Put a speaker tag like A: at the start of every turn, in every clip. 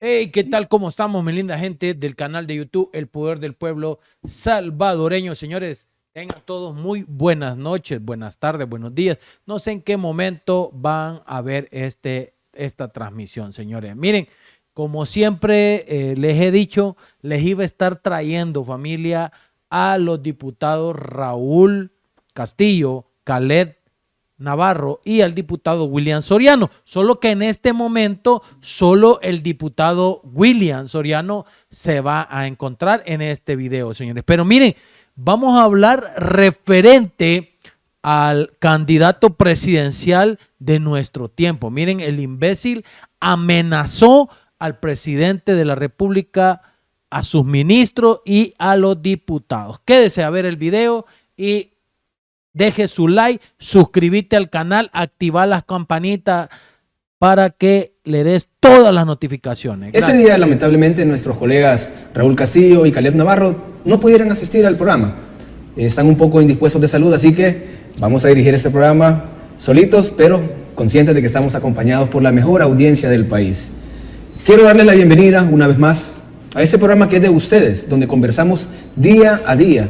A: Hey, ¿qué tal? ¿Cómo estamos, mi linda gente del canal de YouTube El Poder del Pueblo Salvadoreño? Señores, tengan todos muy buenas noches, buenas tardes, buenos días. No sé en qué momento van a ver esta transmisión, señores. Miren, como siempre les he dicho, les iba a estar trayendo, familia, a los diputados Raúl Castillo, Caled Navarro y al diputado William Soriano, solo que en este momento solo el diputado William Soriano se va a encontrar en este video, señores. Pero miren, vamos a hablar referente al candidato presidencial de nuestro tiempo. Miren, el imbécil amenazó al presidente de la República, a sus ministros y a los diputados. Quédese a ver el video y deje su like, suscríbete al canal, activa las campanitas para que le des todas las notificaciones.
B: Gracias. Ese día, lamentablemente, nuestros colegas Raúl Castillo y Caled Navarro no pudieron asistir al programa. Están un poco indispuestos de salud, así que vamos a dirigir este programa solitos, pero conscientes de que estamos acompañados por la mejor audiencia del país. Quiero darles la bienvenida una vez más a este programa que es de ustedes, donde conversamos día a día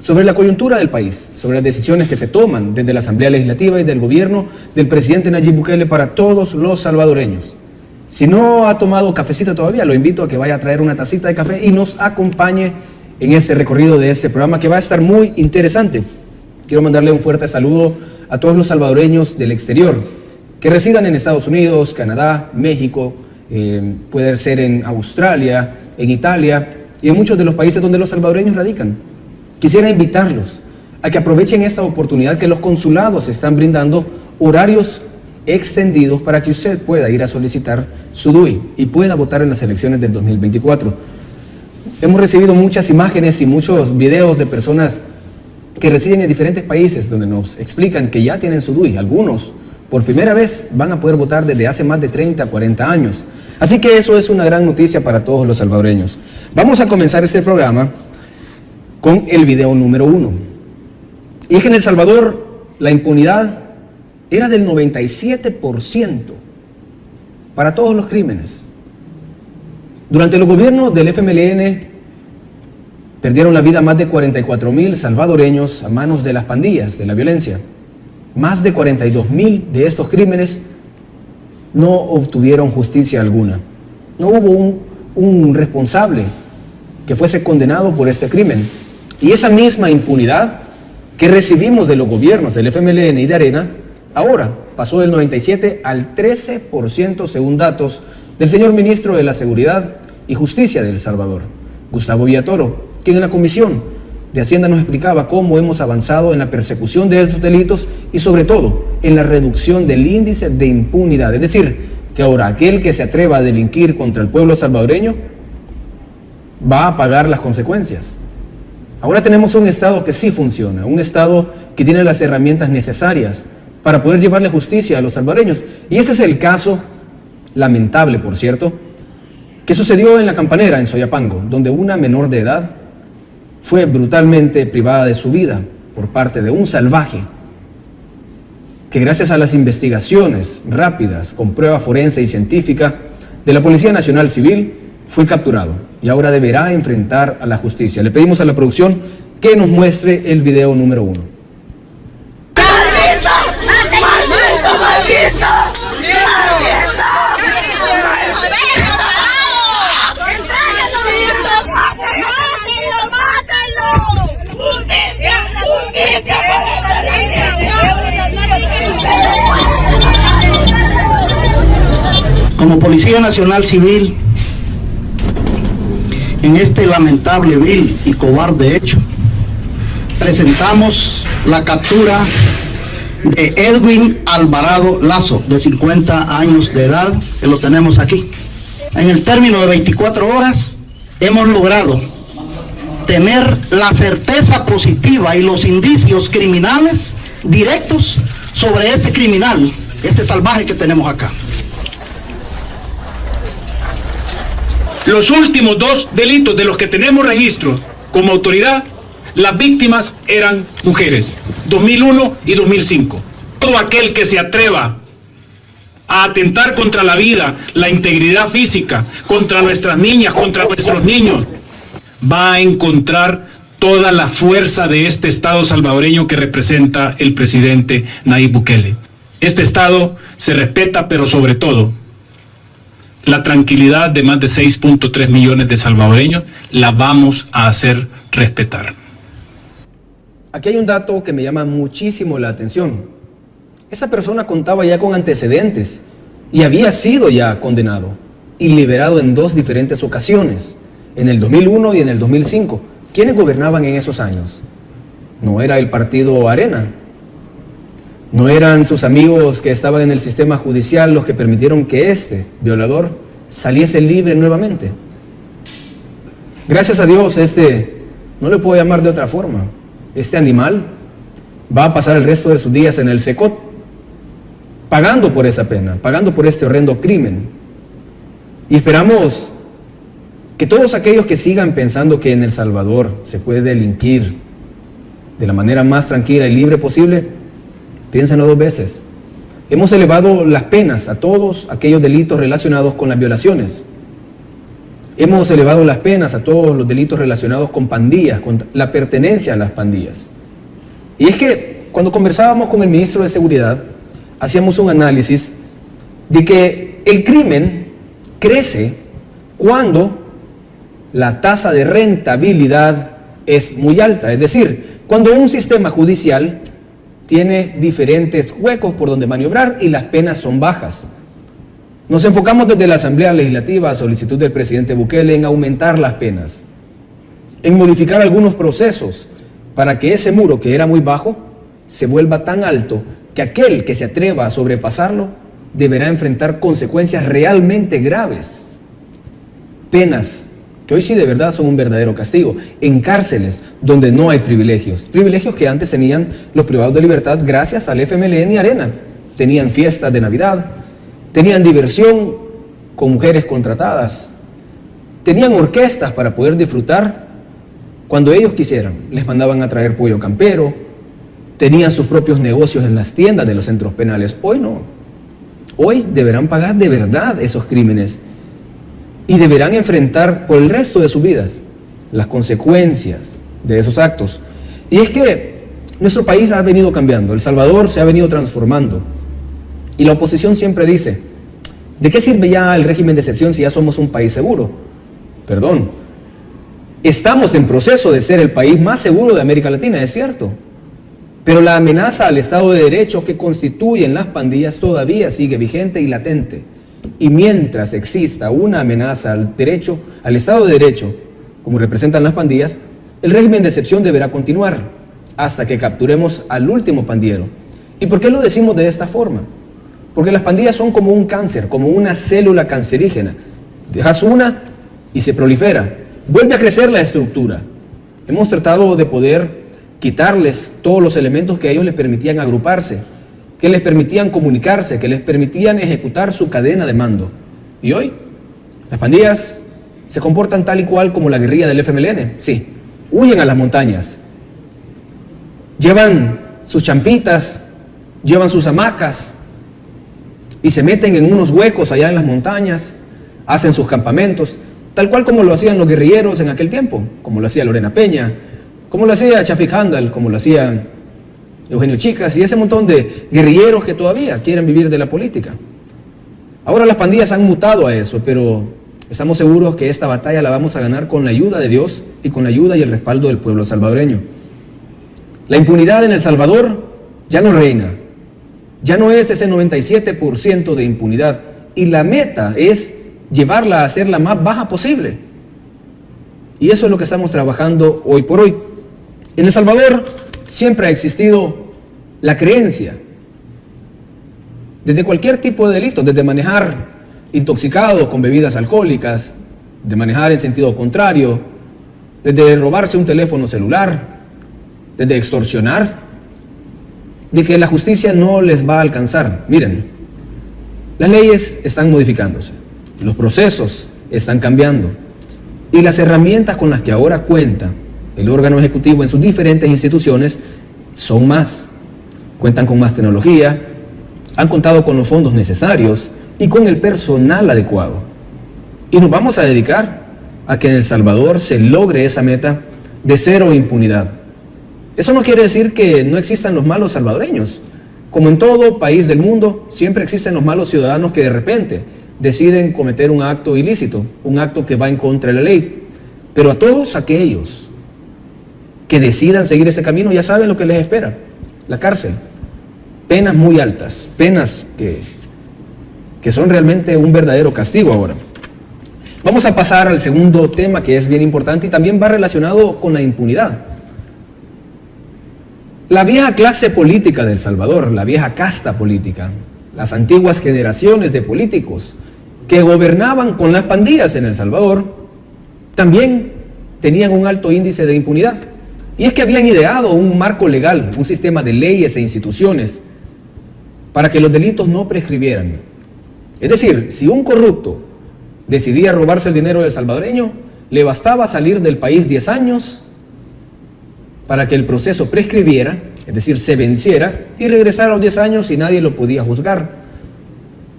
B: sobre la coyuntura del país, sobre las decisiones que se toman desde la Asamblea Legislativa y del gobierno del presidente Nayib Bukele para todos los salvadoreños. Si no ha tomado cafecito todavía, lo invito a que vaya a traer una tacita de café y nos acompañe en este recorrido de este programa que va a estar muy interesante. Quiero mandarle un fuerte saludo a todos los salvadoreños del exterior que residan en Estados Unidos, Canadá, México, puede ser en Australia, en Italia y en muchos de los países donde los salvadoreños radican. Quisiera invitarlos a que aprovechen esta oportunidad que los consulados están brindando horarios extendidos para que usted pueda ir a solicitar su DUI y pueda votar en las elecciones del 2024. Hemos recibido muchas imágenes y muchos videos de personas que residen en diferentes países donde nos explican que ya tienen su DUI. Algunos por primera vez van a poder votar desde hace más de 30, 40 años. Así que eso es una gran noticia para todos los salvadoreños. Vamos a comenzar este programa con el video número 1. Y es que en El Salvador la impunidad era del 97% para todos los crímenes. Durante los gobiernos del FMLN perdieron la vida más de 44,000 salvadoreños a manos de las pandillas, de la violencia. Más de 42,000 de estos crímenes no obtuvieron justicia alguna. No hubo un responsable que fuese condenado por este crimen. Y esa misma impunidad que recibimos de los gobiernos del FMLN y de Arena, ahora pasó del 97 al 13% según datos del señor ministro de la Seguridad y Justicia de El Salvador, Gustavo Villatoro, quien en la Comisión de Hacienda nos explicaba cómo hemos avanzado en la persecución de estos delitos y sobre todo en la reducción del índice de impunidad. Es decir, que ahora aquel que se atreva a delinquir contra el pueblo salvadoreño va a pagar las consecuencias. Ahora tenemos un Estado que sí funciona, un Estado que tiene las herramientas necesarias para poder llevarle justicia a los salvadoreños. Y ese es el caso, lamentable por cierto, que sucedió en La Campanera, en Soyapango, donde una menor de edad fue brutalmente privada de su vida por parte de un salvaje que gracias a las investigaciones rápidas, con prueba forense y científica de la Policía Nacional Civil, fue capturado y ahora deberá enfrentar a la justicia. Le pedimos a la producción que nos muestre el video número 1.
C: ¡Maldito! ¡Maldito! ¡Maldito!
D: Como Policía Nacional Civil, en este lamentable, vil y cobarde hecho, presentamos la captura de Edwin Alvarado Lazo, de 50 años de edad, que lo tenemos aquí. En el término de 24 horas hemos logrado tener la certeza positiva y los indicios criminales directos sobre este criminal, este salvaje que tenemos acá.
E: Los últimos 2 delitos de los que tenemos registro como autoridad, las víctimas eran mujeres, 2001 y 2005. Todo aquel que se atreva a atentar contra la vida, la integridad física, contra nuestras niñas, contra nuestros niños, va a encontrar toda la fuerza de este Estado salvadoreño que representa el presidente Nayib Bukele. Este Estado se respeta, pero sobre todo, la tranquilidad de más de 6.3 millones de salvadoreños la vamos a hacer respetar.
B: Aquí hay un dato que me llama muchísimo la atención. Esa persona contaba ya con antecedentes y había sido ya condenado y liberado en 2 diferentes ocasiones, en el 2001 y en el 2005. ¿Quiénes gobernaban en esos años? No era el partido Arena, no eran sus amigos que estaban en el sistema judicial los que permitieron que este violador saliese libre nuevamente. Gracias a Dios, no le puedo llamar de otra forma, este animal va a pasar el resto de sus días en el Secot, pagando por esa pena, pagando por este horrendo crimen. Y esperamos que todos aquellos que sigan pensando que en El Salvador se puede delinquir de la manera más tranquila y libre posible, piénsenlo 2 veces. Hemos elevado las penas a todos aquellos delitos relacionados con las violaciones. Hemos elevado las penas a todos los delitos relacionados con pandillas, con la pertenencia a las pandillas. Y es que cuando conversábamos con el ministro de Seguridad, hacíamos un análisis de que el crimen crece cuando la tasa de rentabilidad es muy alta. Es decir, cuando un sistema judicial tiene diferentes huecos por donde maniobrar y las penas son bajas. Nos enfocamos desde la Asamblea Legislativa a solicitud del presidente Bukele en aumentar las penas, en modificar algunos procesos para que ese muro que era muy bajo se vuelva tan alto que aquel que se atreva a sobrepasarlo deberá enfrentar consecuencias realmente graves. Penas que hoy sí de verdad son un verdadero castigo, en cárceles donde no hay privilegios que antes tenían los privados de libertad gracias al FMLN y Arena. Tenían fiestas de Navidad, tenían diversión con mujeres contratadas, tenían orquestas para poder disfrutar cuando ellos quisieran. Les mandaban a traer pollo campero, tenían sus propios negocios en las tiendas de los centros penales. Hoy no. Hoy deberán pagar de verdad esos crímenes y deberán enfrentar por el resto de sus vidas las consecuencias de esos actos. Y es que nuestro país ha venido cambiando, El Salvador se ha venido transformando. Y la oposición siempre dice, ¿de qué sirve ya el régimen de excepción si ya somos un país seguro? Perdón, estamos en proceso de ser el país más seguro de América Latina, es cierto. Pero la amenaza al Estado de Derecho que constituyen las pandillas todavía sigue vigente y latente. Y mientras exista una amenaza al derecho, al Estado de Derecho, como representan las pandillas, el régimen de excepción deberá continuar hasta que capturemos al último pandillero. ¿Y por qué lo decimos de esta forma? Porque las pandillas son como un cáncer, como una célula cancerígena. Dejas una y se prolifera. Vuelve a crecer la estructura. Hemos tratado de poder quitarles todos los elementos que a ellos les permitían agruparse, que les permitían comunicarse, que les permitían ejecutar su cadena de mando. Y hoy, las pandillas se comportan tal y cual como la guerrilla del FMLN. Sí, huyen a las montañas, llevan sus champitas, llevan sus hamacas y se meten en unos huecos allá en las montañas, hacen sus campamentos, tal cual como lo hacían los guerrilleros en aquel tiempo, como lo hacía Lorena Peña, como lo hacía Chafik Handal, como lo hacía Eugenio Chicas y ese montón de guerrilleros que todavía quieren vivir de la política. Ahora las pandillas han mutado a eso, pero estamos seguros que esta batalla la vamos a ganar con la ayuda de Dios y con la ayuda y el respaldo del pueblo salvadoreño. La impunidad en El Salvador ya no reina, ya no es ese 97% de impunidad y la meta es llevarla a ser la más baja posible. Y eso es lo que estamos trabajando hoy por hoy. En El Salvador siempre ha existido la creencia, desde cualquier tipo de delito, desde manejar intoxicado con bebidas alcohólicas, de manejar en sentido contrario, desde robarse un teléfono celular, desde extorsionar, de que la justicia no les va a alcanzar. Miren, las leyes están modificándose, los procesos están cambiando y las herramientas con las que ahora cuenta el órgano ejecutivo en sus diferentes instituciones son más. Cuentan con más tecnología, han contado con los fondos necesarios y con el personal adecuado. Y nos vamos a dedicar a que en El Salvador se logre esa meta de cero impunidad. Eso no quiere decir que no existan los malos salvadoreños. Como en todo país del mundo, siempre existen los malos ciudadanos que de repente deciden cometer un acto ilícito, un acto que va en contra de la ley. Pero a todos aquellos que decidan seguir ese camino ya saben lo que les espera: la cárcel. Penas muy altas, penas que son realmente un verdadero castigo ahora. Vamos a pasar al segundo tema, que es bien importante y también va relacionado con la impunidad. La vieja clase política de El Salvador, la vieja casta política, las antiguas generaciones de políticos que gobernaban con las pandillas en El Salvador, también tenían un alto índice de impunidad. Y es que habían ideado un marco legal, un sistema de leyes e instituciones para que los delitos no prescribieran. Es decir, si un corrupto decidía robarse el dinero del salvadoreño, le bastaba salir del país 10 años para que el proceso prescribiera, es decir, se venciera, y regresara a los 10 años y nadie lo podía juzgar.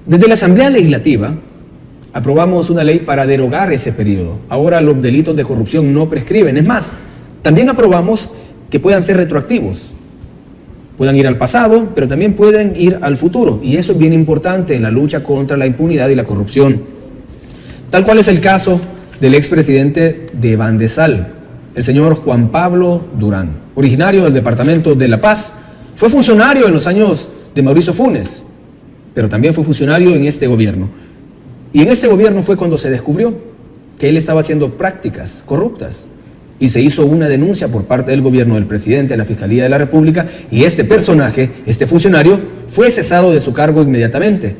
B: Desde la Asamblea Legislativa aprobamos una ley para derogar ese periodo. Ahora los delitos de corrupción no prescriben. Es más, también aprobamos que puedan ser retroactivos. Puedan ir al pasado, pero también pueden ir al futuro. Y eso es bien importante en la lucha contra la impunidad y la corrupción. Tal cual es el caso del expresidente de Bandesal, el señor Juan Pablo Durán, originario del departamento de La Paz. Fue funcionario en los años de Mauricio Funes, pero también fue funcionario en este gobierno. Y en este gobierno fue cuando se descubrió que él estaba haciendo prácticas corruptas. Y se hizo una denuncia por parte del gobierno del presidente de la Fiscalía de la República, y este personaje, este funcionario, fue cesado de su cargo inmediatamente.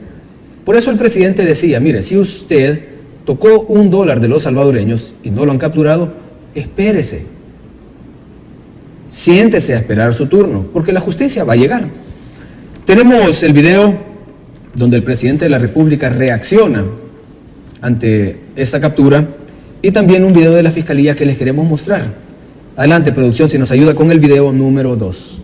B: Por eso el presidente decía: mire, si usted tocó $1 de los salvadoreños y no lo han capturado, espérese. Siéntese a esperar su turno, porque la justicia va a llegar. Tenemos el video donde el presidente de la República reacciona ante esta captura, y también un video de la Fiscalía que les queremos mostrar. Adelante, producción, si nos ayuda con el video número 2.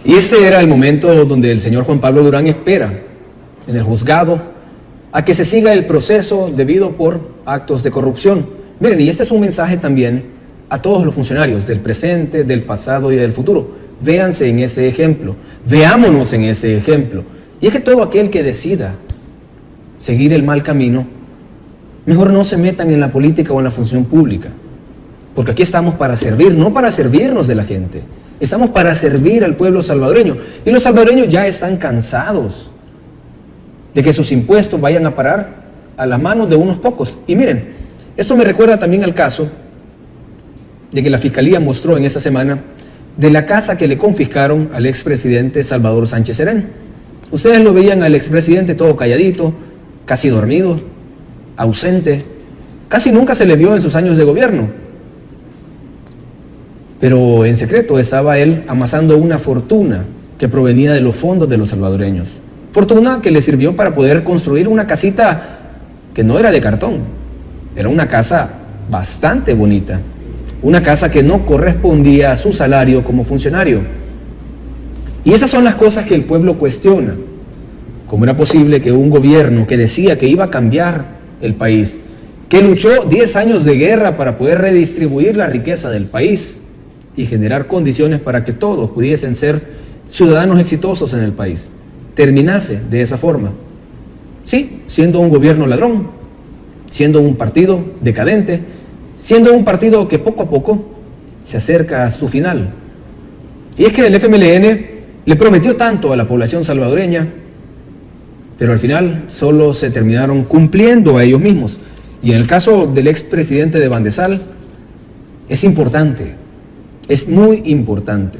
B: Y ese era el momento donde el señor Juan Pablo Durán espera en el juzgado a que se siga el proceso debido por actos de corrupción. Miren, y este es un mensaje también a todos los funcionarios del presente, del pasado y del futuro. Véanse en ese ejemplo, veámonos en ese ejemplo. Y es que todo aquel que decida seguir el mal camino, mejor no se metan en la política o en la función pública. Porque aquí estamos para servir, no para servirnos de la gente. Estamos para servir al pueblo salvadoreño. Y los salvadoreños ya están cansados de que sus impuestos vayan a parar a las manos de unos pocos. Y miren, esto me recuerda también al caso de que la Fiscalía mostró en esta semana de la casa que le confiscaron al expresidente Salvador Sánchez Serén. Ustedes lo veían al expresidente todo calladito, casi dormido, ausente. Casi nunca se le vio en sus años de gobierno. Pero en secreto estaba él amasando una fortuna que provenía de los fondos de los salvadoreños. Fortuna que le sirvió para poder construir una casita que no era de cartón. Era una casa bastante bonita. Una casa que no correspondía a su salario como funcionario. Y esas son las cosas que el pueblo cuestiona. ¿Cómo era posible que un gobierno que decía que iba a cambiar el país, que luchó 10 años de guerra para poder redistribuir la riqueza del país y generar condiciones para que todos pudiesen ser ciudadanos exitosos en el país, terminase de esa forma? Sí, siendo un gobierno ladrón, siendo un partido decadente, siendo un partido que poco a poco se acerca a su final. Y es que el FMLN le prometió tanto a la población salvadoreña pero al final solo se terminaron cumpliendo a ellos mismos. Y en el caso del expresidente de Bandesal, es importante, es muy importante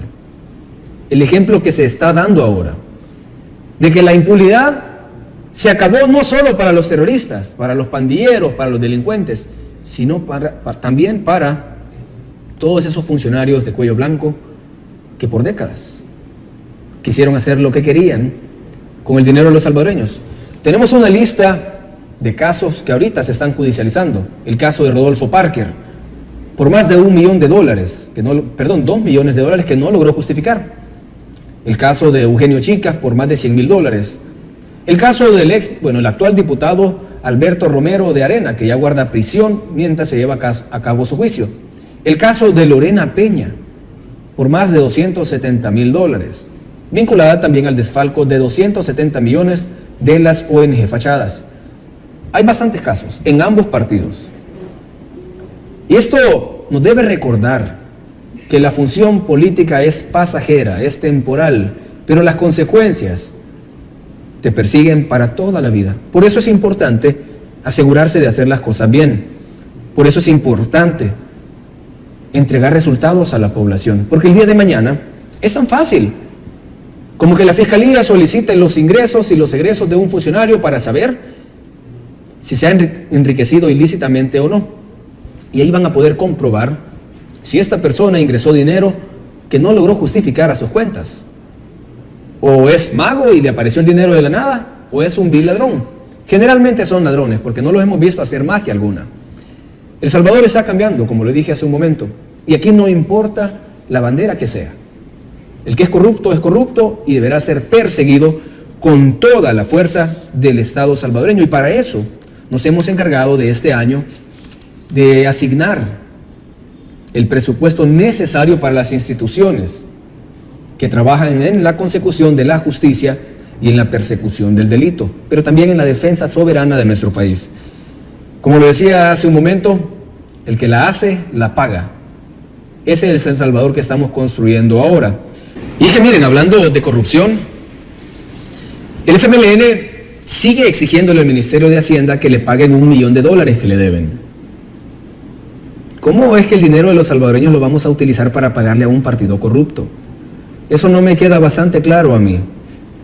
B: el ejemplo que se está dando ahora, de que la impunidad se acabó no solo para los terroristas, para los pandilleros, para los delincuentes, sino también para todos esos funcionarios de cuello blanco que por décadas quisieron hacer lo que querían con el dinero de los salvadoreños. Tenemos una lista de casos que ahorita se están judicializando. El caso de Rodolfo Parker, por más de $1 millón, 2 millones de dólares que no logró justificar. El caso de Eugenio Chicas por más de $100,000. El caso del el actual diputado Alberto Romero de Arena, que ya guarda prisión mientras se lleva a cabo su juicio. El caso de Lorena Peña, por más de $270,000, vinculada también al desfalco de 270 millones de las ONG fachadas. Hay bastantes casos en ambos partidos. Y esto nos debe recordar que la función política es pasajera, es temporal, pero las consecuencias te persiguen para toda la vida. Por eso es importante asegurarse de hacer las cosas bien. Por eso es importante entregar resultados a la población. Porque el día de mañana es tan fácil como que la Fiscalía solicite los ingresos y los egresos de un funcionario para saber si se ha enriquecido ilícitamente o no. Y ahí van a poder comprobar si esta persona ingresó dinero que no logró justificar a sus cuentas. O es mago y le apareció el dinero de la nada, o es un vil ladrón. Generalmente son ladrones, porque no los hemos visto hacer magia alguna. El Salvador está cambiando, como lo dije hace un momento, y aquí no importa la bandera que sea. El que es corrupto y deberá ser perseguido con toda la fuerza del Estado salvadoreño. Y para eso nos hemos encargado de este año de asignar el presupuesto necesario para las instituciones que trabajan en la consecución de la justicia y en la persecución del delito, pero también en la defensa soberana de nuestro país. Como lo decía hace un momento, el que la hace, la paga. Ese es el Salvador que estamos construyendo ahora. Y es que miren, hablando de corrupción, el FMLN sigue exigiéndole al Ministerio de Hacienda que le paguen $1 millón que le deben. ¿Cómo es que el dinero de los salvadoreños lo vamos a utilizar para pagarle a un partido corrupto? Eso no me queda bastante claro a mí.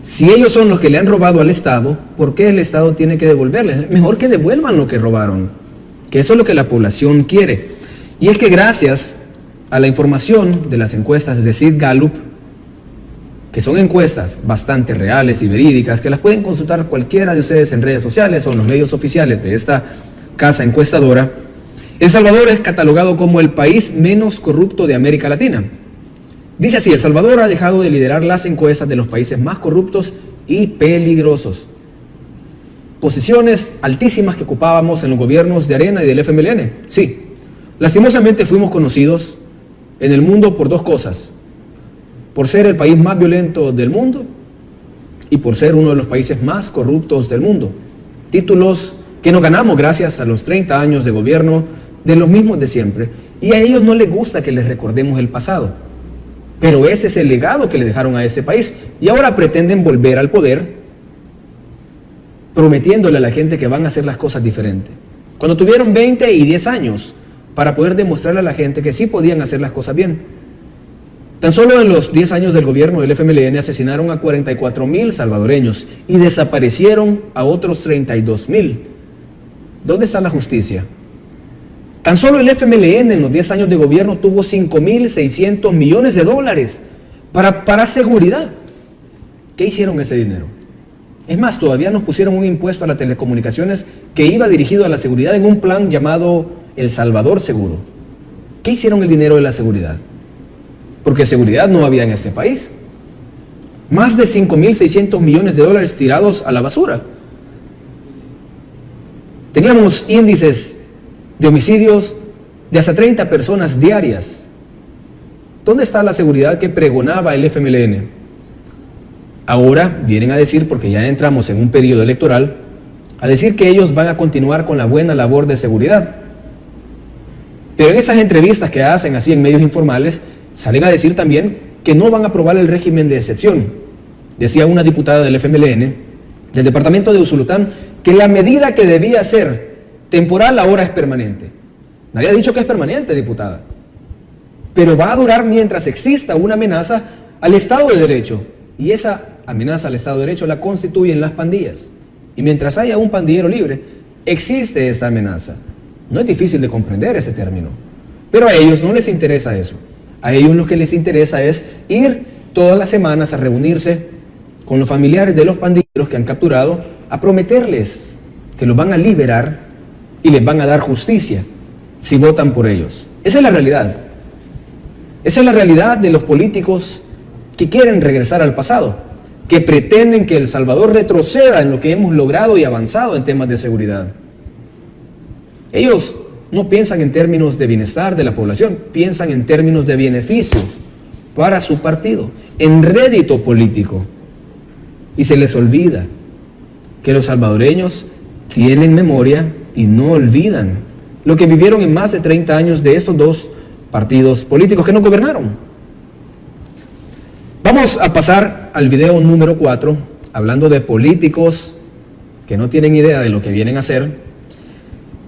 B: Si ellos son los que le han robado al Estado, ¿por qué el Estado tiene que devolverles? Mejor que devuelvan lo que robaron, que eso es lo que la población quiere. Y es que gracias a la información de las encuestas de Sid Gallup, que son encuestas bastante reales y verídicas, que las pueden consultar cualquiera de ustedes en redes sociales o en los medios oficiales de esta casa encuestadora, El Salvador es catalogado como el país menos corrupto de América Latina. Dice así: El Salvador ha dejado de liderar las encuestas de los países más corruptos y peligrosos. Posiciones altísimas que ocupábamos en los gobiernos de Arena y del FMLN. Sí, lastimosamente fuimos conocidos en el mundo por dos cosas: por ser el país más violento del mundo y por ser uno de los países más corruptos del mundo. Títulos que nos ganamos gracias a los 30 años de gobierno de los mismos de siempre. Y a ellos no les gusta que les recordemos el pasado. Pero ese es el legado que le dejaron a ese país. Y ahora pretenden volver al poder prometiéndole a la gente que van a hacer las cosas diferentes. Cuando tuvieron 20 y 10 años para poder demostrarle a la gente que sí podían hacer las cosas bien. Tan solo en los 10 años del gobierno del FMLN asesinaron a 44,000 salvadoreños y desaparecieron a otros 32,000. ¿Dónde está la justicia? Tan solo el FMLN en los 10 años de gobierno tuvo 5,600 millones de dólares para seguridad. ¿Qué hicieron ese dinero? Es más, todavía nos pusieron un impuesto a las telecomunicaciones que iba dirigido a la seguridad en un plan llamado El Salvador Seguro. ¿Qué hicieron el dinero de la seguridad? Porque seguridad no había en este país. Más de 5,600 millones de dólares tirados a la basura. Teníamos índices de homicidios de hasta 30 personas diarias. ¿Dónde está la seguridad que pregonaba el FMLN? Ahora vienen a decir, porque ya entramos en un periodo electoral, a decir que ellos van a continuar con la buena labor de seguridad. Pero en esas entrevistas que hacen así en medios informales, salen a decir también que no van a aprobar el régimen de excepción. Decía una diputada del FMLN del departamento de Usulután que la medida que debía ser temporal ahora es permanente. Nadie ha dicho que es permanente, diputada, pero va a durar mientras exista una amenaza al Estado de Derecho, y esa amenaza al Estado de Derecho la constituyen las pandillas. Y mientras haya un pandillero libre, existe esa amenaza. No es difícil de comprender ese término, pero a ellos no les interesa eso. A ellos lo que les interesa es ir todas las semanas a reunirse con los familiares de los pandilleros que han capturado, a prometerles que los van a liberar y les van a dar justicia si votan por ellos. Esa es la realidad. Esa es la realidad de los políticos que quieren regresar al pasado, que pretenden que El Salvador retroceda en lo que hemos logrado y avanzado en temas de seguridad. Ellos no piensan en términos de bienestar de la población, piensan en términos de beneficio para su partido, en rédito político. Y se les olvida que los salvadoreños tienen memoria y no olvidan lo que vivieron en más de 30 años de estos dos partidos políticos que no gobernaron. Vamos a pasar al video número 4, hablando de políticos que no tienen idea de lo que vienen a hacer.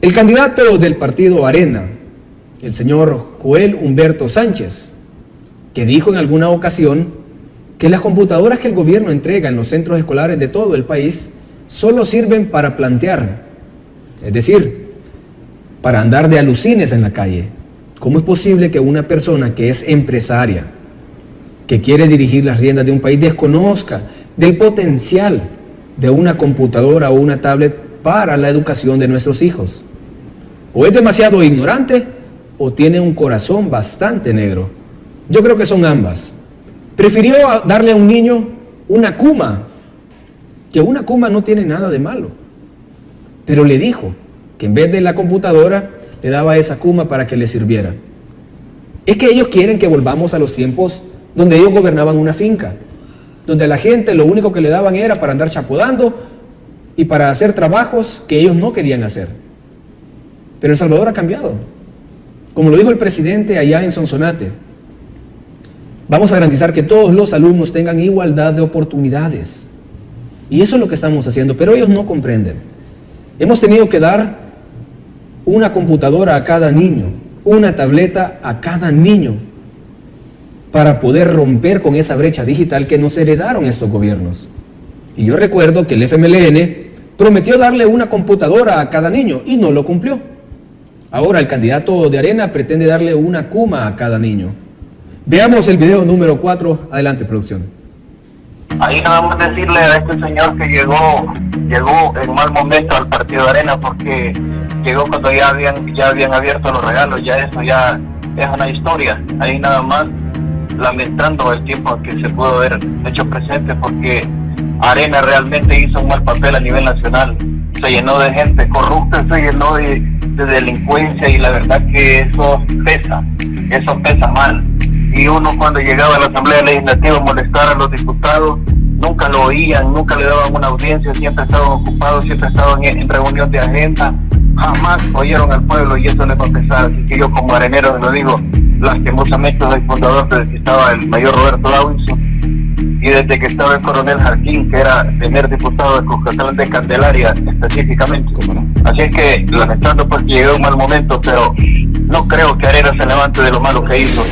B: El candidato del partido Arena, el señor Joel Humberto Sánchez, que dijo en alguna ocasión que las computadoras que el gobierno entrega en los centros escolares de todo el país solo sirven para plantear, es decir, para andar de alucines en la calle. ¿Cómo es posible que una persona que es empresaria, que quiere dirigir las riendas de un país, desconozca del potencial de una computadora o una tablet para la educación de nuestros hijos? O es demasiado ignorante o tiene un corazón bastante negro. Yo creo que son ambas. Prefirió darle a un niño una Kuma, que una Kuma no tiene nada de malo, pero le dijo que en vez de la computadora le daba esa Kuma para que le sirviera. Es que ellos quieren que volvamos a los tiempos donde ellos gobernaban una finca, donde a la gente lo único que le daban era para andar chapudando y para hacer trabajos que ellos no querían hacer. Pero El Salvador ha cambiado. Como lo dijo el presidente allá en Sonsonate, vamos a garantizar que todos los alumnos tengan igualdad de oportunidades. Y eso es lo que estamos haciendo, pero ellos no comprenden. Hemos tenido que dar una computadora a cada niño, una tableta a cada niño, para poder romper con esa brecha digital que nos heredaron estos gobiernos. Y yo recuerdo que el FMLN prometió darle una computadora a cada niño y no lo cumplió. Ahora el candidato de Arena pretende darle una Kuma a cada niño. Veamos el video número 4. Adelante, producción.
F: Ahí nada más decirle a este señor que llegó en mal momento al partido de Arena, porque llegó cuando ya habían abierto los regalos. Ya eso ya es una historia. Ahí nada más lamentando el tiempo que se pudo haber hecho presente, porque Arena realmente hizo un mal papel a nivel nacional. Se llenó de gente corrupta, se llenó de delincuencia, y la verdad que eso pesa mal. Y uno cuando llegaba a la Asamblea Legislativa a molestar a los diputados, nunca lo oían, nunca le daban una audiencia, siempre estaban ocupados, siempre estaban en reunión de agenda, jamás oyeron al pueblo, y eso les va a pesar. Así que yo como arenero lo digo, lastimosamente soy fundador desde que estaba el mayor Roberto Davidson, y desde que estaba el coronel Jarquín, que era primer diputado de Cuscatlán de Candelaria específicamente. Así es que lamentando pues que llegó un mal momento, pero no creo que Arena se levante de lo malo que hizo.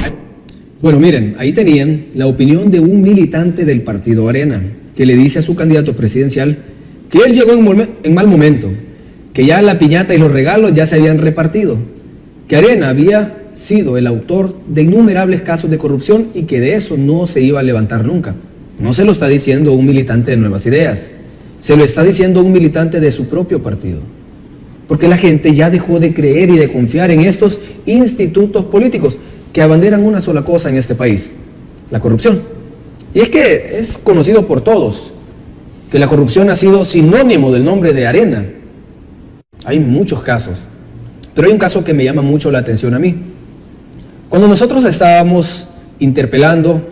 B: Bueno, miren, ahí tenían la opinión de un militante del partido Arena, que le dice a su candidato presidencial que él llegó en mal momento, que ya la piñata y los regalos ya se habían repartido, que Arena había sido el autor de innumerables casos de corrupción y que de eso no se iba a levantar nunca. No se lo está diciendo un militante de Nuevas Ideas, se lo está diciendo un militante de su propio partido, porque la gente ya dejó de creer y de confiar en estos institutos políticos que abanderan una sola cosa en este país: la corrupción. Y es que es conocido por todos que la corrupción ha sido sinónimo del nombre de Arena. Hay muchos casos, pero hay un caso que me llama mucho la atención a mí. Cuando nosotros estábamos interpelando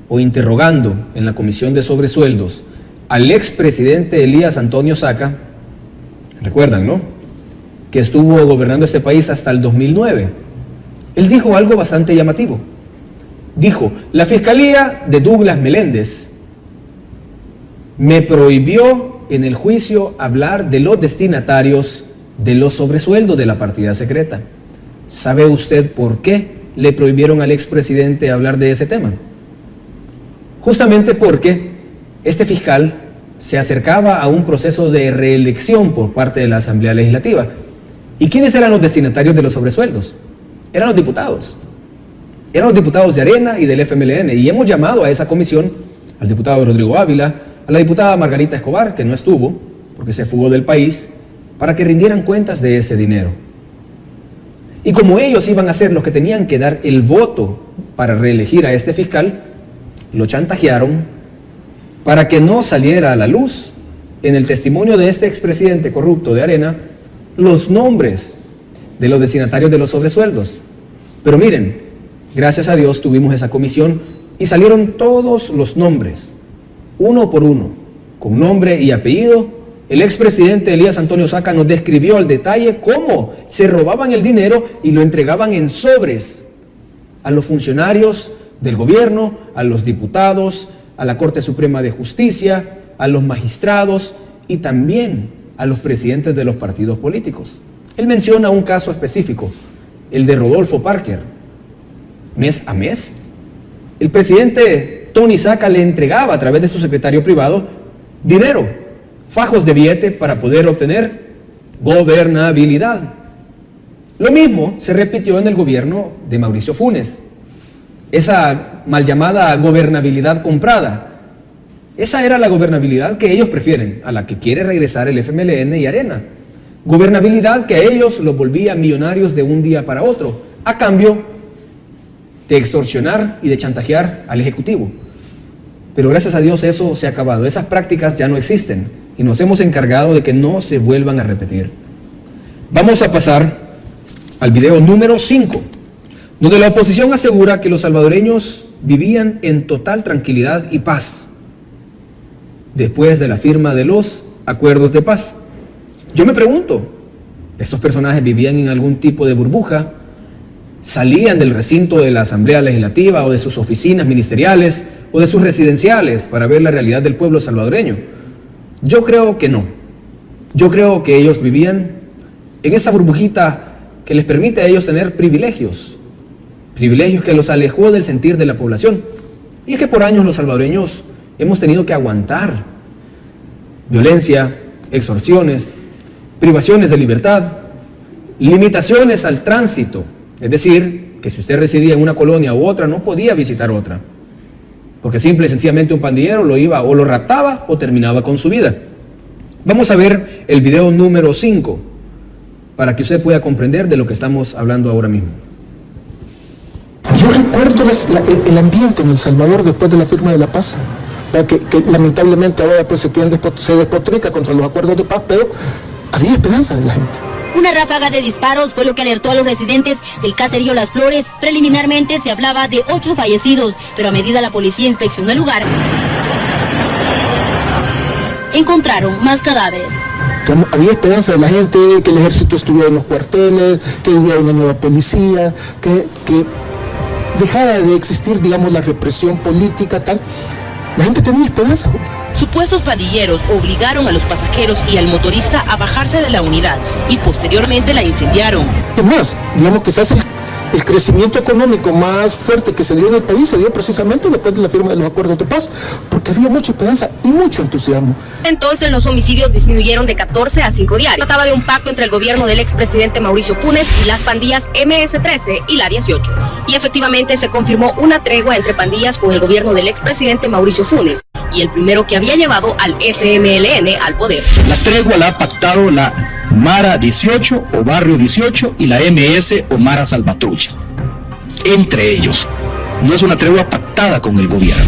B: o interrogando en la Comisión de Sobresueldos al expresidente Elías Antonio Saca, recuerdan, ¿no?, que estuvo gobernando este país hasta el 2009. Él dijo algo bastante llamativo. Dijo: la Fiscalía de Douglas Meléndez me prohibió en el juicio hablar de los destinatarios de los sobresueldos de la partida secreta. ¿Sabe usted por qué le prohibieron al expresidente hablar de ese tema? Justamente porque este fiscal se acercaba a un proceso de reelección por parte de la Asamblea Legislativa. ¿Y quiénes eran los destinatarios de los sobresueldos? Eran los diputados. Eran los diputados de Arena y del FMLN. Y hemos llamado a esa comisión al diputado Rodrigo Ávila, a la diputada Margarita Escobar, que no estuvo porque se fugó del país, para que rindieran cuentas de ese dinero. Y como ellos iban a ser los que tenían que dar el voto para reelegir a este fiscal, lo chantajearon para que no saliera a la luz en el testimonio de este expresidente corrupto de Arena los nombres de los destinatarios de los sobresueldos. Pero miren, gracias a Dios tuvimos esa comisión y salieron todos los nombres, uno por uno, con nombre y apellido. El expresidente Elías Antonio Saca nos describió al detalle cómo se robaban el dinero y lo entregaban en sobres a los funcionarios del gobierno, a los diputados, a la Corte Suprema de Justicia, a los magistrados y también a los presidentes de los partidos políticos. Él menciona un caso específico, el de Rodolfo Parker. Mes a mes, el presidente Tony Saca le entregaba a través de su secretario privado dinero, fajos de billete para poder obtener gobernabilidad. Lo mismo se repitió en el gobierno de Mauricio Funes. Esa mal llamada gobernabilidad comprada. Esa era la gobernabilidad que ellos prefieren, a la que quiere regresar el FMLN y Arena. Gobernabilidad que a ellos los volvía millonarios de un día para otro, a cambio de extorsionar y de chantajear al Ejecutivo. Pero gracias a Dios eso se ha acabado. Esas prácticas ya no existen y nos hemos encargado de que no se vuelvan a repetir. Vamos a pasar al video número 5, donde la oposición asegura que los salvadoreños vivían en total tranquilidad y paz después de la firma de los acuerdos de paz. Yo me pregunto, ¿estos personajes vivían en algún tipo de burbuja? ¿Salían del recinto de la Asamblea Legislativa o de sus oficinas ministeriales o de sus residenciales para ver la realidad del pueblo salvadoreño? Yo creo que no. Yo creo que ellos vivían en esa burbujita que les permite a ellos tener privilegios que los alejó del sentir de la población. Y es que por años los salvadoreños hemos tenido que aguantar violencia, extorsiones, privaciones de libertad, limitaciones al tránsito. Es decir, que si usted residía en una colonia u otra, no podía visitar otra, porque simple y sencillamente un pandillero lo iba o lo raptaba o terminaba con su vida. Vamos a ver el video número 5 para que usted pueda comprender de lo que estamos hablando ahora mismo.
G: Yo recuerdo el ambiente en El Salvador después de la firma de la paz, que lamentablemente ahora pues se despotrica contra los acuerdos de paz, pero había esperanza de la gente.
H: Una ráfaga de disparos fue lo que alertó a los residentes del caserío Las Flores. Preliminarmente se hablaba de 8 fallecidos, pero a medida la policía inspeccionó el lugar, encontraron más cadáveres.
G: Había esperanza de la gente, que el ejército estuviera en los cuarteles, que hubiera una nueva policía, que dejara de existir, digamos, la represión política, tal. La gente tenía esperanza.
I: Supuestos pandilleros obligaron a los pasajeros y al motorista a bajarse de la unidad y posteriormente la incendiaron.
G: Además, digamos, quizás el crecimiento económico más fuerte que se dio en el país se dio precisamente después de la firma de los acuerdos de paz, porque había mucha esperanza y mucho entusiasmo.
J: Entonces los homicidios disminuyeron de 14 a 5 diarios. Trataba de un pacto entre el gobierno del expresidente Mauricio Funes y las pandillas MS-13 y la 18. Y efectivamente se confirmó una tregua entre pandillas con el gobierno del expresidente Mauricio Funes y el primero que había llevado al FMLN al poder.
K: La tregua la ha pactado la Mara 18 o Barrio 18 y la MS o Mara Salvatrucha. Entre ellos. No es una tregua pactada con el gobierno.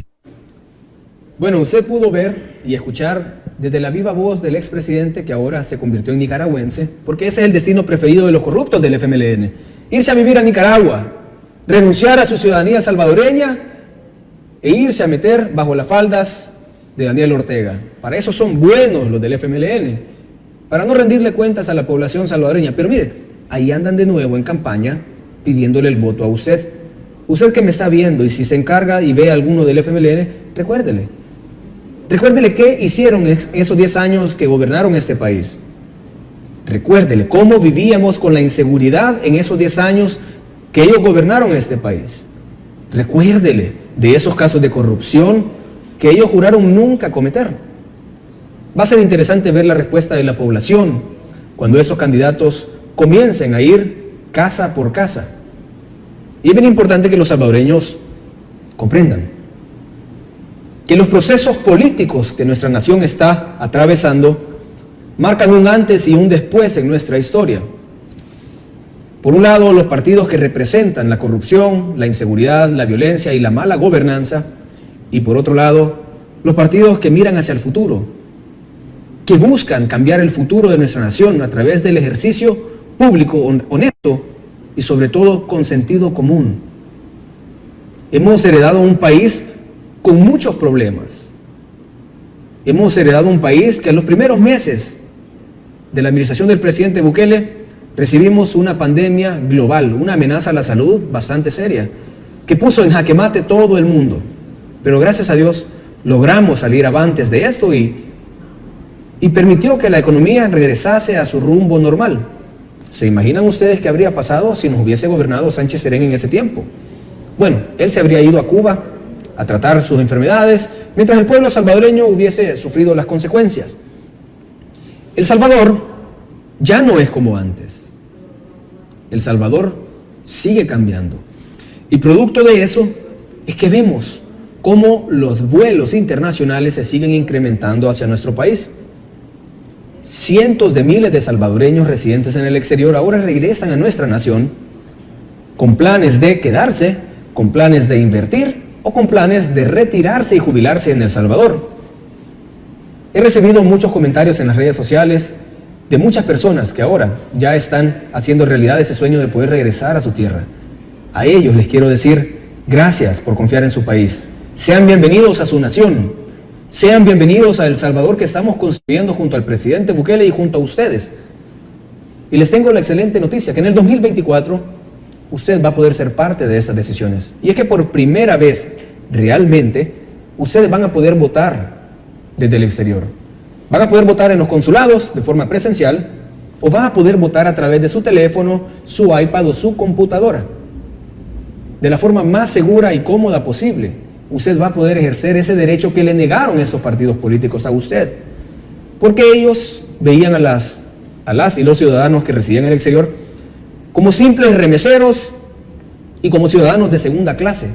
B: Bueno, usted pudo ver y escuchar desde la viva voz del expresidente, que ahora se convirtió en nicaragüense, porque ese es el destino preferido de los corruptos del FMLN. Irse a vivir a Nicaragua, renunciar a su ciudadanía salvadoreña e irse a meter bajo las faldas de Daniel Ortega. Para eso son buenos los del FMLN, para no rendirle cuentas a la población salvadoreña. Pero mire, ahí andan de nuevo en campaña pidiéndole el voto a usted. Usted que me está viendo, y si se encarga y ve a alguno del FMLN, recuérdele. Recuérdele qué hicieron en esos 10 años que gobernaron este país. Recuérdele cómo vivíamos con la inseguridad en esos 10 años que ellos gobernaron este país. Recuérdele de esos casos de corrupción que ellos juraron nunca cometer. Va a ser interesante ver la respuesta de la población cuando esos candidatos comiencen a ir casa por casa. Y es bien importante que los salvadoreños comprendan que los procesos políticos que nuestra nación está atravesando marcan un antes y un después en nuestra historia. Por un lado, los partidos que representan la corrupción, la inseguridad, la violencia y la mala gobernanza, y por otro lado, los partidos que miran hacia el futuro, que buscan cambiar el futuro de nuestra nación a través del ejercicio público honesto y sobre todo con sentido común. Hemos heredado un país con muchos problemas. Hemos heredado un país que en los primeros meses de la administración del presidente Bukele recibimos una pandemia global, una amenaza a la salud bastante seria, que puso en jaque mate todo el mundo. Pero gracias a Dios logramos salir avantes de esto y permitió que la economía regresase a su rumbo normal. ¿Se imaginan ustedes qué habría pasado si nos hubiese gobernado Sánchez Serén en ese tiempo? Bueno, él se habría ido a Cuba a tratar sus enfermedades, mientras el pueblo salvadoreño hubiese sufrido las consecuencias. El Salvador ya no es como antes. El Salvador sigue cambiando. Y producto de eso es que vemos cómo los vuelos internacionales se siguen incrementando hacia nuestro país. Cientos de miles de salvadoreños residentes en el exterior ahora regresan a nuestra nación con planes de quedarse, con planes de invertir o con planes de retirarse y jubilarse en El Salvador. He recibido muchos comentarios en las redes sociales de muchas personas que ahora ya están haciendo realidad ese sueño de poder regresar a su tierra. A ellos les quiero decir gracias por confiar en su país. Sean bienvenidos a su nación. Sean bienvenidos a El Salvador que estamos construyendo junto al presidente Bukele y junto a ustedes. Y les tengo la excelente noticia que en el 2024 usted va a poder ser parte de esas decisiones. Y es que por primera vez, realmente, ustedes van a poder votar desde el exterior. Van a poder votar en los consulados de forma presencial o van a poder votar a través de su teléfono, su iPad o su computadora. De la forma más segura y cómoda posible, usted va a poder ejercer ese derecho que le negaron estos partidos políticos a usted. Porque ellos veían a las y los ciudadanos que residían en el exterior como simples remeseros y como ciudadanos de segunda clase.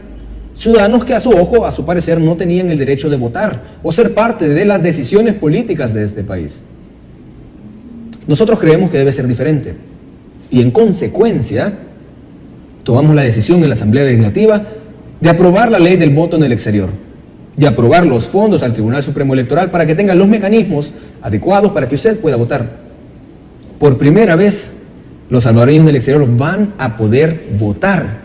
B: Ciudadanos que a su ojo, a su parecer, no tenían el derecho de votar o ser parte de las decisiones políticas de este país. Nosotros creemos que debe ser diferente. Y en consecuencia, tomamos la decisión en la Asamblea Legislativa de aprobar la ley del voto en el exterior, de aprobar los fondos al Tribunal Supremo Electoral para que tengan los mecanismos adecuados para que usted pueda votar. Por primera vez, los salvadoreños en el exterior van a poder votar.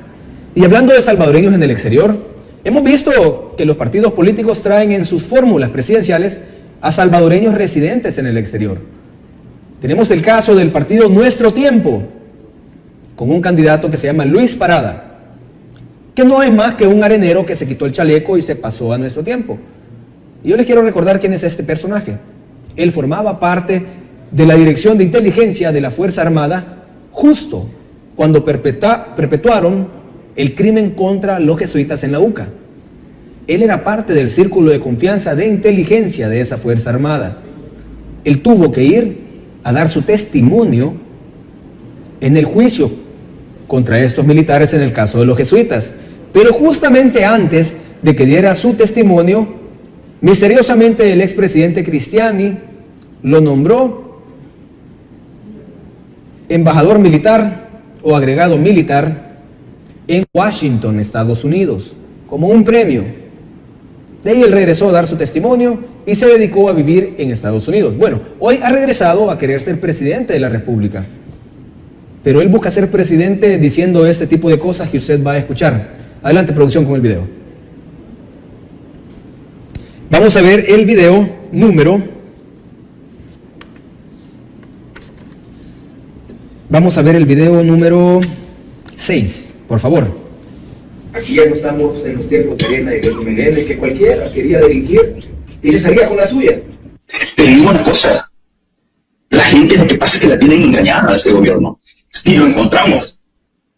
B: Y hablando de salvadoreños en el exterior, hemos visto que los partidos políticos traen en sus fórmulas presidenciales a salvadoreños residentes en el exterior. Tenemos el caso del partido Nuestro Tiempo, con un candidato que se llama Luis Parada, que no es más que un arenero que se quitó el chaleco y se pasó a Nuestro Tiempo. Y yo les quiero recordar quién es este personaje. Él formaba parte de la Dirección de Inteligencia de la Fuerza Armada justo cuando perpetuaron el crimen contra los jesuitas en la UCA. Él era parte del círculo de confianza de inteligencia de esa Fuerza Armada. Él tuvo que ir a dar su testimonio en el juicio contra estos militares en el caso de los jesuitas. Pero justamente antes de que diera su testimonio, misteriosamente el expresidente Cristiani lo nombró embajador militar o agregado militar en Washington, Estados Unidos, como un premio. De ahí él regresó a dar su testimonio y se dedicó a vivir en Estados Unidos. Bueno, hoy ha regresado a querer ser presidente de la República. Pero él busca ser presidente diciendo este tipo de cosas que usted va a escuchar. Adelante, producción, con el video. Vamos a ver el video número... Vamos a ver el video número 6, por favor. Aquí ya no estamos en los tiempos de Arena y de MLN, que cualquiera quería delinquir y se salía con la suya.
K: Te digo una cosa, la gente lo que pasa es que la tienen engañada a este gobierno. Si lo encontramos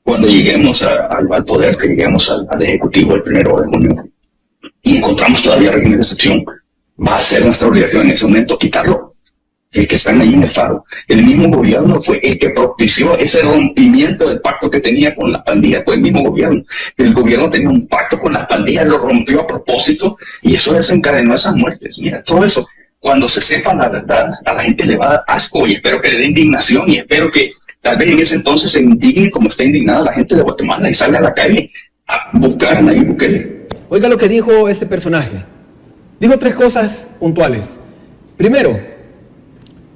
K: cuando lleguemos al poder, que lleguemos al Ejecutivo el 1 de junio, y encontramos todavía régimen de excepción, va a ser nuestra obligación en ese momento quitarlo. El que están ahí en el faro. El mismo gobierno fue el que propició ese rompimiento del pacto que tenía con las pandillas, fue el mismo gobierno. El gobierno tenía un pacto con las pandillas, lo rompió a propósito y eso desencadenó esas muertes. Mira, todo eso, cuando se sepa la verdad, a la gente le va a dar asco y espero que le dé indignación y espero que tal vez en ese entonces se indigne como está indignada la gente de Guatemala y salga a la calle a buscar a Nayib Bukele.
B: Oiga lo que dijo este personaje. Dijo 3 cosas puntuales. Primero,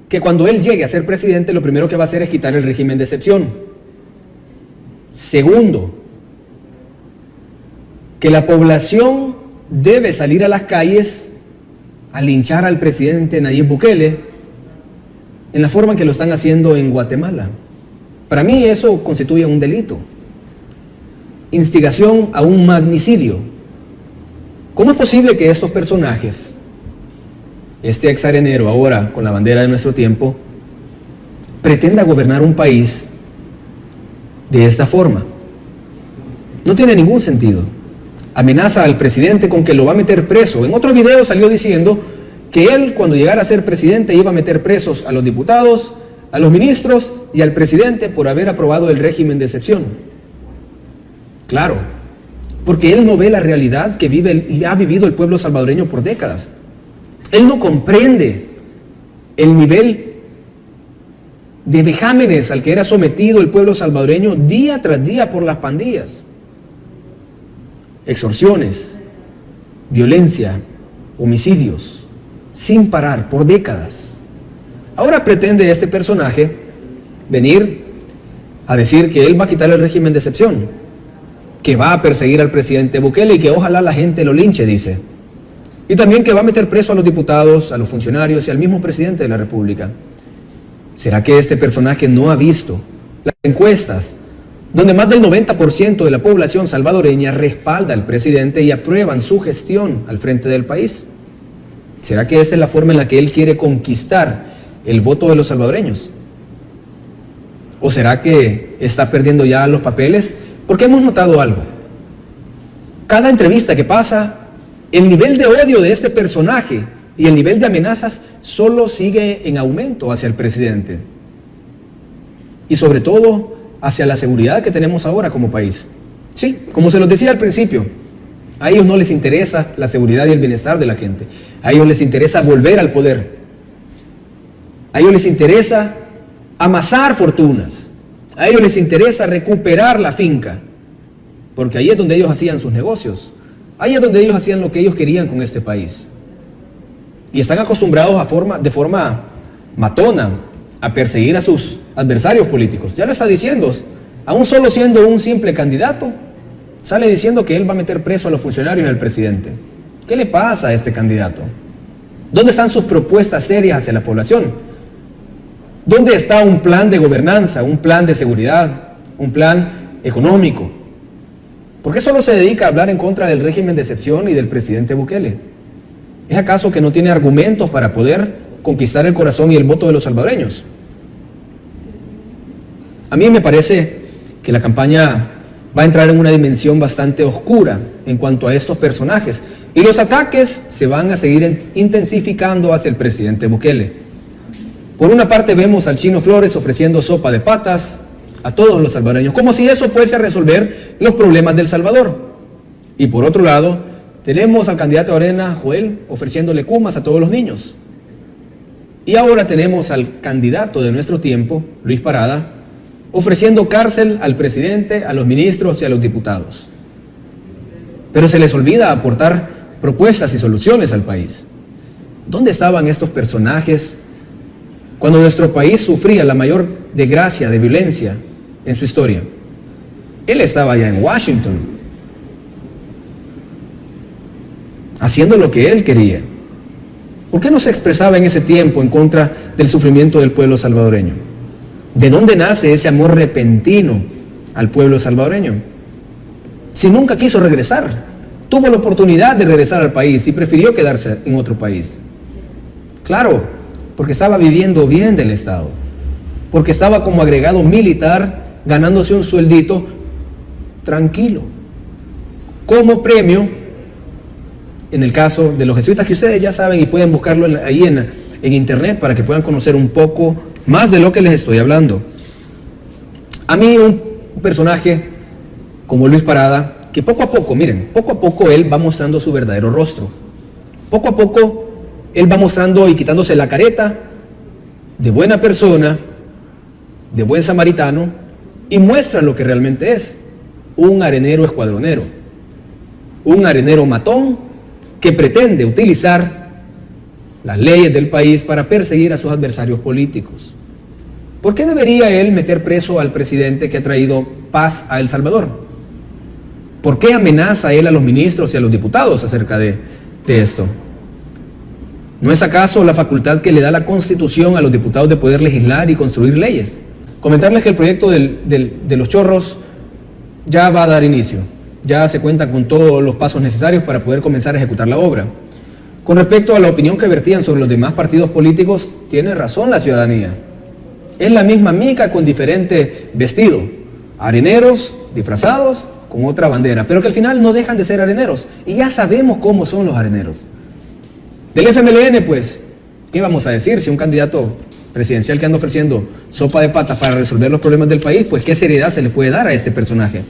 B: que cuando él llegue a ser presidente, lo primero que va a hacer es quitar el régimen de excepción. Segundo, que la población debe salir a las calles a linchar al presidente Nayib Bukele en la forma en que lo están haciendo en Guatemala. Para mí eso constituye un delito. Instigación a un magnicidio. ¿Cómo es posible que estos personajes, este exarenero ahora con la bandera de nuestro tiempo, pretenda gobernar un país de esta forma? No tiene ningún sentido. Amenaza al presidente con que lo va a meter preso. En otro video salió diciendo que él, cuando llegara a ser presidente, iba a meter presos a los diputados, a los ministros y al presidente por haber aprobado el régimen de excepción. Claro, porque él no ve la realidad que vive y ha vivido el pueblo salvadoreño por décadas. Él no comprende el nivel de vejámenes al que era sometido el pueblo salvadoreño día tras día por las pandillas. Extorsiones, violencia, homicidios, sin parar por décadas. Ahora pretende este personaje venir a decir que él va a quitar el régimen de excepción, que va a perseguir al presidente Bukele y que ojalá la gente lo linche, dice. Y también que va a meter preso a los diputados, a los funcionarios y al mismo presidente de la República. ¿Será que este personaje no ha visto las encuestas donde más del 90% de la población salvadoreña respalda al presidente y aprueban su gestión al frente del país? ¿Será que esa es la forma en la que él quiere conquistar el voto de los salvadoreños? ¿O será que está perdiendo ya los papeles? Porque hemos notado algo. Cada entrevista que pasa, el nivel de odio de este personaje y el nivel de amenazas solo sigue en aumento hacia el presidente. Y sobre todo hacia la seguridad que tenemos ahora como país. Sí, como se los decía al principio, a ellos no les interesa la seguridad y el bienestar de la gente. A ellos les interesa volver al poder. A ellos les interesa amasar fortunas. A ellos les interesa recuperar la finca. Porque ahí es donde ellos hacían sus negocios. Ahí es donde ellos hacían lo que ellos querían con este país. Y están acostumbrados de forma matona a perseguir a sus adversarios políticos. Ya lo está diciendo, aún solo siendo un simple candidato, sale diciendo que él va a meter preso a los funcionarios del presidente. ¿Qué le pasa a este candidato? ¿Dónde están sus propuestas serias hacia la población? ¿Dónde está un plan de gobernanza, un plan de seguridad, un plan económico? ¿Por qué solo se dedica a hablar en contra del régimen de excepción y del presidente Bukele? ¿Es acaso que no tiene argumentos para poder conquistar el corazón y el voto de los salvadoreños? A mí me parece que la campaña va a entrar en una dimensión bastante oscura en cuanto a estos personajes y los ataques se van a seguir intensificando hacia el presidente Bukele. Por una parte vemos al Chino Flores ofreciendo sopa de patas a todos los salvadoreños, como si eso fuese a resolver los problemas del Salvador. Y por otro lado, tenemos al candidato de Arena, Joel, ofreciéndole cumas a todos los niños. Y ahora tenemos al candidato de nuestro tiempo, Luis Parada, ofreciendo cárcel al presidente, a los ministros y a los diputados. Pero se les olvida aportar propuestas y soluciones al país. ¿Dónde estaban estos personajes cuando nuestro país sufría la mayor desgracia de violencia en su historia? Él estaba allá en Washington, haciendo lo que él quería. ¿Por qué no se expresaba en ese tiempo en contra del sufrimiento del pueblo salvadoreño? ¿De dónde nace ese amor repentino al pueblo salvadoreño? Si nunca quiso regresar, tuvo la oportunidad de regresar al país y prefirió quedarse en otro país. Claro, porque estaba viviendo bien del Estado, porque estaba como agregado militar ganándose un sueldito tranquilo. Como premio, en el caso de los jesuitas, que ustedes ya saben y pueden buscarlo ahí en internet para que puedan conocer un poco más de lo que les estoy hablando. A mí un personaje como Luis Parada, que poco a poco, miren, poco a poco él va mostrando su verdadero rostro. Poco a poco él va mostrando y quitándose la careta de buena persona, de buen samaritano, y muestra lo que realmente es: un arenero escuadronero, un arenero matón que pretende utilizar las leyes del país para perseguir a sus adversarios políticos. ¿Por qué debería él meter preso al presidente que ha traído paz a El Salvador? ¿Por qué amenaza él a los ministros y a los diputados acerca de esto? ¿No es acaso la facultad que le da la Constitución a los diputados de poder legislar y construir leyes? Comentarles que el proyecto de los chorros ya va a dar inicio. Ya se cuenta con todos los pasos necesarios para poder comenzar a ejecutar la obra. Con respecto a la opinión que vertían sobre los demás partidos políticos, tiene razón la ciudadanía. Es la misma mica con diferente vestido. Areneros disfrazados con otra bandera, pero que al final no dejan de ser areneros. Y ya sabemos cómo son los areneros. Del FMLN, pues, ¿qué vamos a decir? Si un candidato presidencial que anda ofreciendo sopa de patas para resolver los problemas del país, pues qué seriedad se le puede dar a este personaje.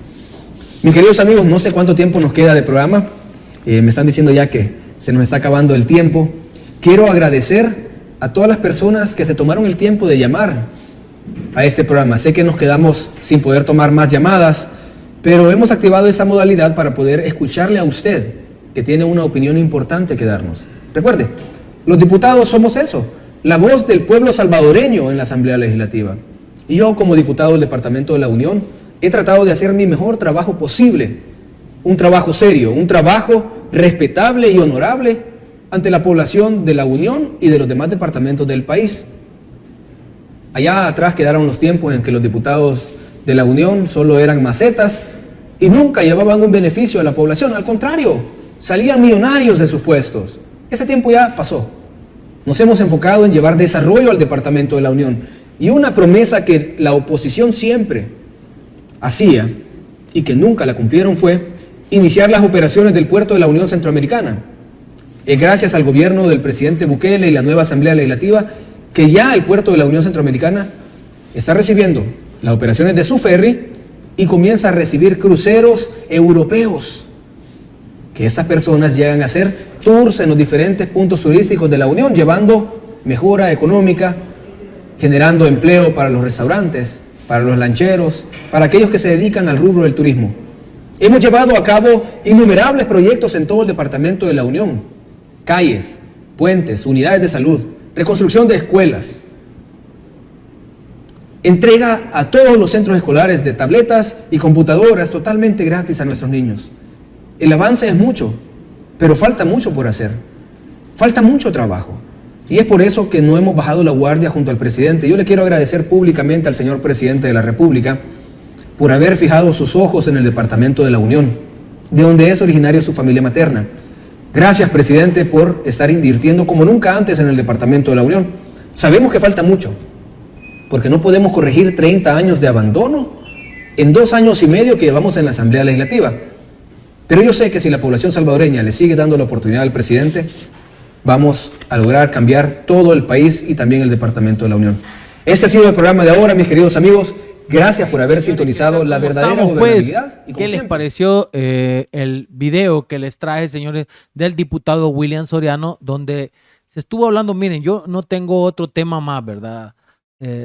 B: Mis queridos amigos, no sé cuánto tiempo nos queda de programa. Me están diciendo ya que se nos está acabando el tiempo. Quiero agradecer a todas las personas que se tomaron el tiempo de llamar a este programa. Sé que nos quedamos sin poder tomar más llamadas, pero hemos activado esta modalidad para poder escucharle a usted, que tiene una opinión importante que darnos. Recuerde, los diputados somos eso, la voz del pueblo salvadoreño en la Asamblea Legislativa. Y yo, como diputado del Departamento de la Unión, he tratado de hacer mi mejor trabajo posible, un trabajo serio, un trabajo respetable y honorable ante la población de la Unión y de los demás departamentos del país. Allá atrás quedaron los tiempos en que los diputados de la Unión solo eran macetas y nunca llevaban un beneficio a la población. Al contrario, salían millonarios de sus puestos. Ese tiempo ya pasó. Nos hemos enfocado en llevar desarrollo al Departamento de la Unión. Y una promesa que la oposición siempre hacía y que nunca la cumplieron fue iniciar las operaciones del puerto de la Unión Centroamericana. Es gracias al gobierno del presidente Bukele y la nueva Asamblea Legislativa que ya el puerto de la Unión Centroamericana está recibiendo las operaciones de su ferry y comienza a recibir cruceros europeos, que esas personas llegan a hacer tours en los diferentes puntos turísticos de la Unión, llevando mejora económica, generando empleo para los restaurantes, para los lancheros, para aquellos que se dedican al rubro del turismo. Hemos llevado a cabo innumerables proyectos en todo el Departamento de la Unión: calles, puentes, unidades de salud, reconstrucción de escuelas, entrega a todos los centros escolares de tabletas y computadoras totalmente gratis a nuestros niños. El avance es mucho, pero falta mucho por hacer. Falta mucho trabajo. Y es por eso que no hemos bajado la guardia junto al presidente. Yo le quiero agradecer públicamente al señor presidente de la República por haber fijado sus ojos en el Departamento de la Unión, de donde es originario su familia materna. Gracias, presidente, por estar invirtiendo como nunca antes en el Departamento de la Unión. Sabemos que falta mucho, porque no podemos corregir 30 años de abandono en 2 años y medio que llevamos en la Asamblea Legislativa. Pero yo sé que si la población salvadoreña le sigue dando la oportunidad al presidente, vamos a lograr cambiar todo el país y también el Departamento de la Unión. Este ha sido el programa de ahora, mis queridos amigos. Gracias por haber sintonizado la verdadera gobernabilidad.
A: Pues, ¿qué les pareció el video que les traje, señores, del diputado William Soriano, donde se estuvo hablando? Miren, yo no tengo otro tema más, ¿verdad?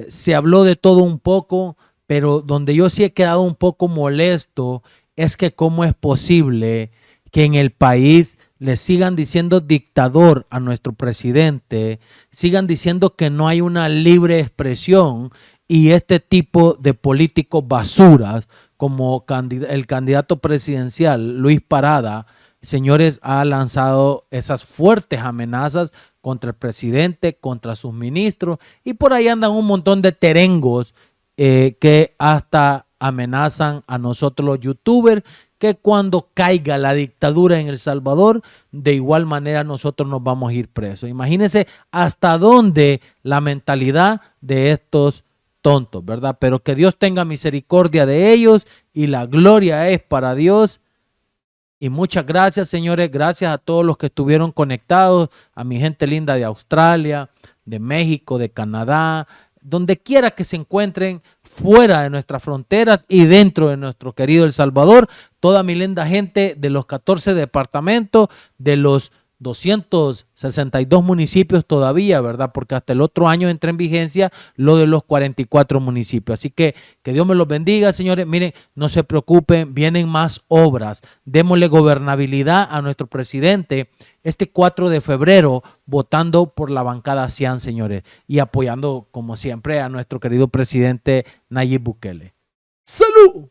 A: Se habló de todo un poco, pero donde yo sí he quedado un poco molesto es que cómo es posible que en el país le sigan diciendo dictador a nuestro presidente, sigan diciendo que no hay una libre expresión, y este tipo de políticos basuras como el candidato presidencial Luis Parada, señores, ha lanzado esas fuertes amenazas contra el presidente, contra sus ministros, y por ahí andan un montón de terengos que hasta amenazan a nosotros los youtubers que cuando caiga la dictadura en El Salvador, de igual manera nosotros nos vamos a ir presos. Imagínense hasta dónde la mentalidad de estos tontos, ¿verdad? Pero que Dios tenga misericordia de ellos y la gloria es para Dios. Y muchas gracias, señores, gracias a todos los que estuvieron conectados, a mi gente linda de Australia, de México, de Canadá, donde quiera que se encuentren fuera de nuestras fronteras y dentro de nuestro querido El Salvador, toda mi linda gente de los 14 departamentos, de los 262 municipios todavía, ¿verdad? Porque hasta el otro año entra en vigencia lo de los 44 municipios. Así que Dios me los bendiga, señores. Miren, no se preocupen, vienen más obras. Démosle gobernabilidad a nuestro presidente este 4 de febrero, votando por la bancada Cian, señores, y apoyando, como siempre, a nuestro querido presidente Nayib Bukele. ¡Salud!